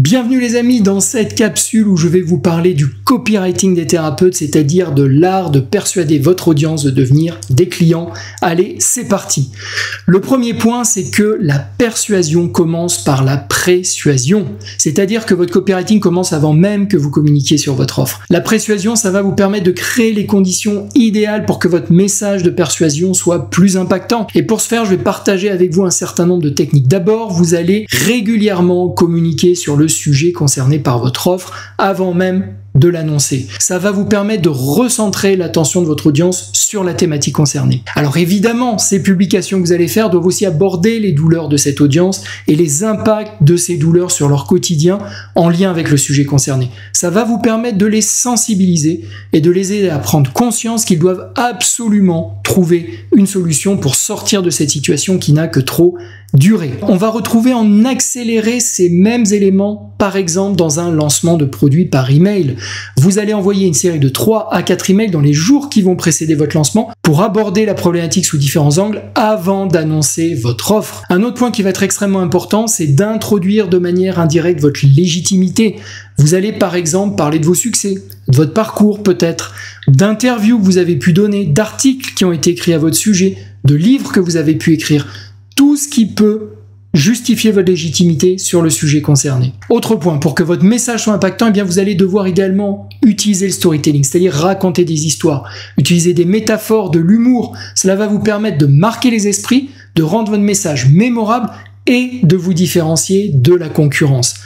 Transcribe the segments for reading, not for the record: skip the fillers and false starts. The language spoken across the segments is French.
Bienvenue les amis dans cette capsule où je vais vous parler du copywriting des thérapeutes, c'est-à-dire de l'art de persuader votre audience de devenir des clients. Allez, c'est parti. Le premier point, c'est que la persuasion commence par la persuasion, c'est-à-dire que votre copywriting commence avant même que vous communiquiez sur votre offre. La persuasion, ça va vous permettre de créer les conditions idéales pour que votre message de persuasion soit plus impactant. Et pour ce faire, je vais partager avec vous un certain nombre de techniques. D'abord, vous allez régulièrement communiquer sur le sujet concerné par votre offre avant même de l'annoncer. Ça va vous permettre de recentrer l'attention de votre audience sur la thématique concernée. Alors évidemment, ces publications que vous allez faire doivent aussi aborder les douleurs de cette audience et les impacts de ces douleurs sur leur quotidien en lien avec le sujet concerné. Ça va vous permettre de les sensibiliser et de les aider à prendre conscience qu'ils doivent absolument trouver une solution pour sortir de cette situation qui n'a que trop duré. On va retrouver en accéléré ces mêmes éléments, par exemple dans un lancement de produit par email. Vous allez envoyer une série de 3 à 4 emails dans les jours qui vont précéder votre lancement pour aborder la problématique sous différents angles avant d'annoncer votre offre. Un autre point qui va être extrêmement important, c'est d'introduire de manière indirecte votre légitimité. Vous allez par exemple parler de vos succès, de votre parcours peut-être, d'interviews que vous avez pu donner, d'articles qui ont été écrits à votre sujet, de livres que vous avez pu écrire. Tout ce qui peut justifier votre légitimité sur le sujet concerné. Autre point, pour que votre message soit impactant, eh bien vous allez devoir également utiliser le storytelling, c'est-à-dire raconter des histoires, utiliser des métaphores, de l'humour. Cela va vous permettre de marquer les esprits, de rendre votre message mémorable et de vous différencier de la concurrence.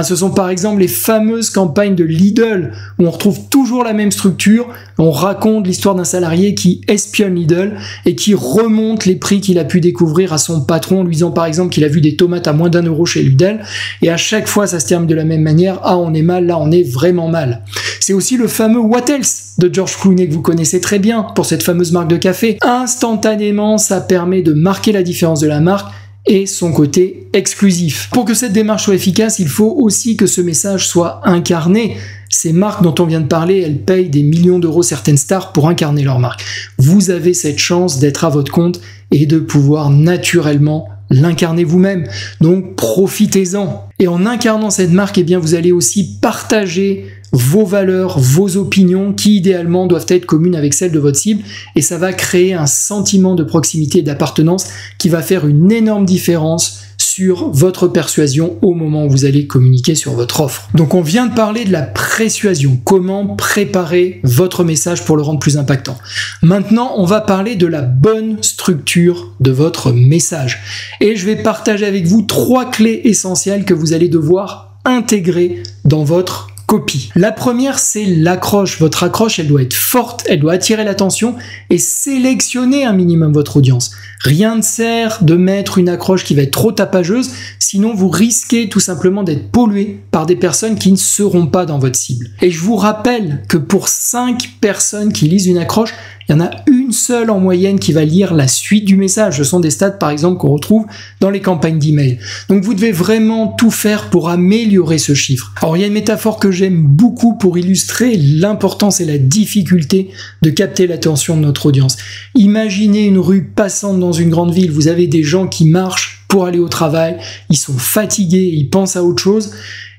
Ce sont par exemple les fameuses campagnes de Lidl où on retrouve toujours la même structure. On raconte l'histoire d'un salarié qui espionne Lidl et qui remonte les prix qu'il a pu découvrir à son patron en lui disant par exemple qu'il a vu des tomates à moins d'1 € chez Lidl, et à chaque fois ça se termine de la même manière: ah, on est mal, là on est vraiment mal. C'est aussi le fameux What Else de George Clooney que vous connaissez très bien pour cette fameuse marque de café. Instantanément, ça permet de marquer la différence de la marque et son côté exclusif. Pour que cette démarche soit efficace, il faut aussi que ce message soit incarné. Ces marques dont on vient de parler, elles payent des millions d'euros certaines stars pour incarner leur marque. Vous avez cette chance d'être à votre compte et de pouvoir naturellement l'incarner vous-même. Donc profitez-en. Et en incarnant cette marque, eh bien vous allez aussi partager vos valeurs, vos opinions qui idéalement doivent être communes avec celles de votre cible, et ça va créer un sentiment de proximité et d'appartenance qui va faire une énorme différence sur votre persuasion au moment où vous allez communiquer sur votre offre. Donc on vient de parler de la persuasion, comment préparer votre message pour le rendre plus impactant. Maintenant, on va parler de la bonne structure de votre message. Et je vais partager avec vous 3 clés essentielles que vous allez devoir intégrer dans votre copie. La première, c'est l'accroche. Votre accroche, elle doit être forte, elle doit attirer l'attention et sélectionner un minimum votre audience. Rien ne sert de mettre une accroche qui va être trop tapageuse, sinon vous risquez tout simplement d'être pollué par des personnes qui ne seront pas dans votre cible. Et je vous rappelle que pour 5 personnes qui lisent une accroche, il y en a une seule en moyenne qui va lire la suite du message. Ce sont des stats par exemple qu'on retrouve dans les campagnes d'email. Donc vous devez vraiment tout faire pour améliorer ce chiffre. Alors il y a une métaphore que j'aime beaucoup pour illustrer l'importance et la difficulté de capter l'attention de notre audience. Imaginez une rue passante dans une grande ville. Vous avez des gens qui marchent pour aller au travail, ils sont fatigués, ils pensent à autre chose,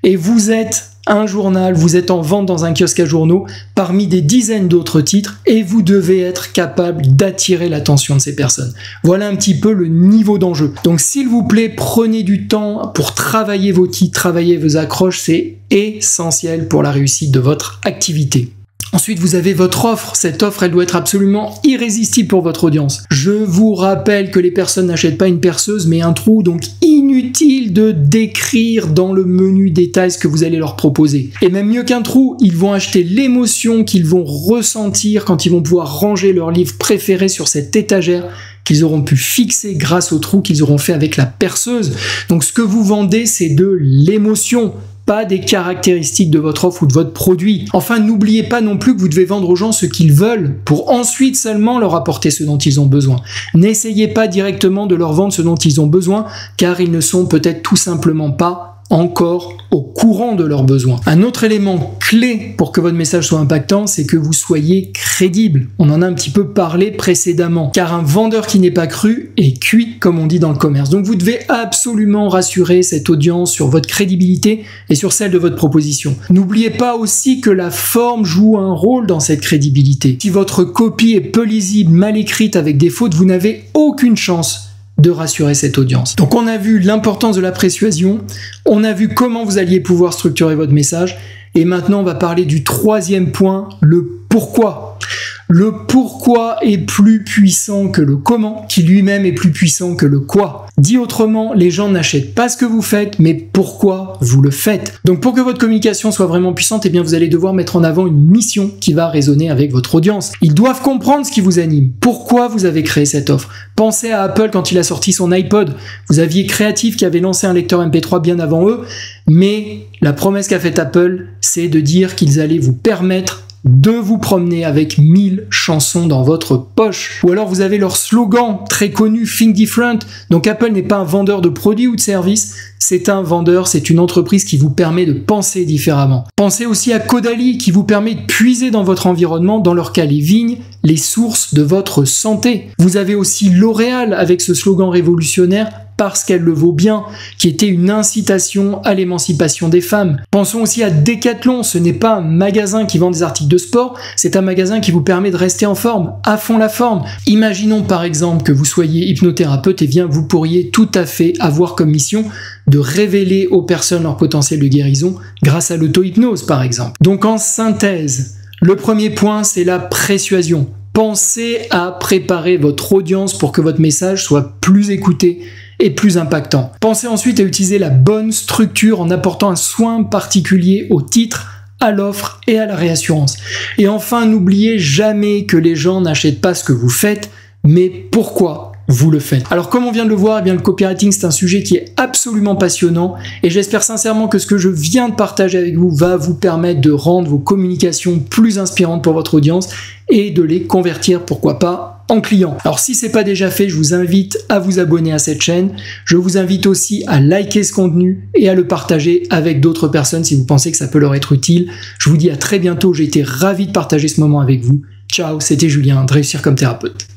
et vous êtes un journal, vous êtes en vente dans un kiosque à journaux parmi des dizaines d'autres titres et vous devez être capable d'attirer l'attention de ces personnes. Voilà un petit peu le niveau d'enjeu. Donc s'il vous plaît, prenez du temps pour travailler vos titres, travailler vos accroches, c'est essentiel pour la réussite de votre activité. Ensuite, vous avez votre offre. Cette offre, elle doit être absolument irrésistible pour votre audience. Je vous rappelle que les personnes n'achètent pas une perceuse, mais un trou, donc inutile de décrire dans le menu détail ce que vous allez leur proposer. Et même mieux qu'un trou, ils vont acheter l'émotion qu'ils vont ressentir quand ils vont pouvoir ranger leur livre préféré sur cette étagère qu'ils auront pu fixer grâce au trou qu'ils auront fait avec la perceuse. Donc ce que vous vendez, c'est de l'émotion, pas des caractéristiques de votre offre ou de votre produit. Enfin, n'oubliez pas non plus que vous devez vendre aux gens ce qu'ils veulent pour ensuite seulement leur apporter ce dont ils ont besoin. N'essayez pas directement de leur vendre ce dont ils ont besoin car ils ne sont peut-être tout simplement pas encore au courant de leurs besoins. Un autre élément clé pour que votre message soit impactant, c'est que vous soyez crédible. On en a un petit peu parlé précédemment, car un vendeur qui n'est pas cru est cuit, comme on dit dans le commerce. Donc vous devez absolument rassurer cette audience sur votre crédibilité et sur celle de votre proposition. N'oubliez pas aussi que la forme joue un rôle dans cette crédibilité. Si votre copie est peu lisible, mal écrite, avec des fautes, vous n'avez aucune chance de rassurer cette audience. Donc on a vu l'importance de la persuasion, on a vu comment vous alliez pouvoir structurer votre message, et maintenant on va parler du troisième point, le pourquoi. Le pourquoi est plus puissant que le comment, qui lui-même est plus puissant que le quoi. Dit autrement, les gens n'achètent pas ce que vous faites, mais pourquoi vous le faites. Donc pour que votre communication soit vraiment puissante, eh bien vous allez devoir mettre en avant une mission qui va résonner avec votre audience. Ils doivent comprendre ce qui vous anime, pourquoi vous avez créé cette offre. Pensez à Apple quand il a sorti son iPod. Vous aviez Creative qui avait lancé un lecteur MP3 bien avant eux, mais la promesse qu'a faite Apple, c'est de dire qu'ils allaient vous permettre de vous promener avec 1000 chansons dans votre poche. Ou alors vous avez leur slogan très connu, Think Different. Donc Apple n'est pas un vendeur de produits ou de services, c'est un vendeur, c'est une entreprise qui vous permet de penser différemment. Pensez aussi à Caudalie qui vous permet de puiser dans votre environnement, dans leur cas les vignes, les sources de votre santé. Vous avez aussi L'Oréal avec ce slogan révolutionnaire, parce qu'elle le vaut bien, qui était une incitation à l'émancipation des femmes. Pensons aussi à Decathlon, ce n'est pas un magasin qui vend des articles de sport, c'est un magasin qui vous permet de rester en forme, à fond la forme. Imaginons par exemple que vous soyez hypnothérapeute, et bien vous pourriez tout à fait avoir comme mission de révéler aux personnes leur potentiel de guérison grâce à l'auto-hypnose par exemple. Donc en synthèse, le premier point c'est la persuasion. Pensez à préparer votre audience pour que votre message soit plus écouté et plus impactant. Pensez ensuite à utiliser la bonne structure en apportant un soin particulier au titre, à l'offre et à la réassurance. Et enfin, n'oubliez jamais que les gens n'achètent pas ce que vous faites, mais pourquoi vous le faites. Alors comme on vient de le voir, eh bien, le copywriting c'est un sujet qui est absolument passionnant et j'espère sincèrement que ce que je viens de partager avec vous va vous permettre de rendre vos communications plus inspirantes pour votre audience et de les convertir, pourquoi pas, en clients. Alors si c'est pas déjà fait, je vous invite à vous abonner à cette chaîne. Je vous invite aussi à liker ce contenu et à le partager avec d'autres personnes si vous pensez que ça peut leur être utile. Je vous dis à très bientôt, j'ai été ravi de partager ce moment avec vous. Ciao, c'était Julien de Réussir comme thérapeute.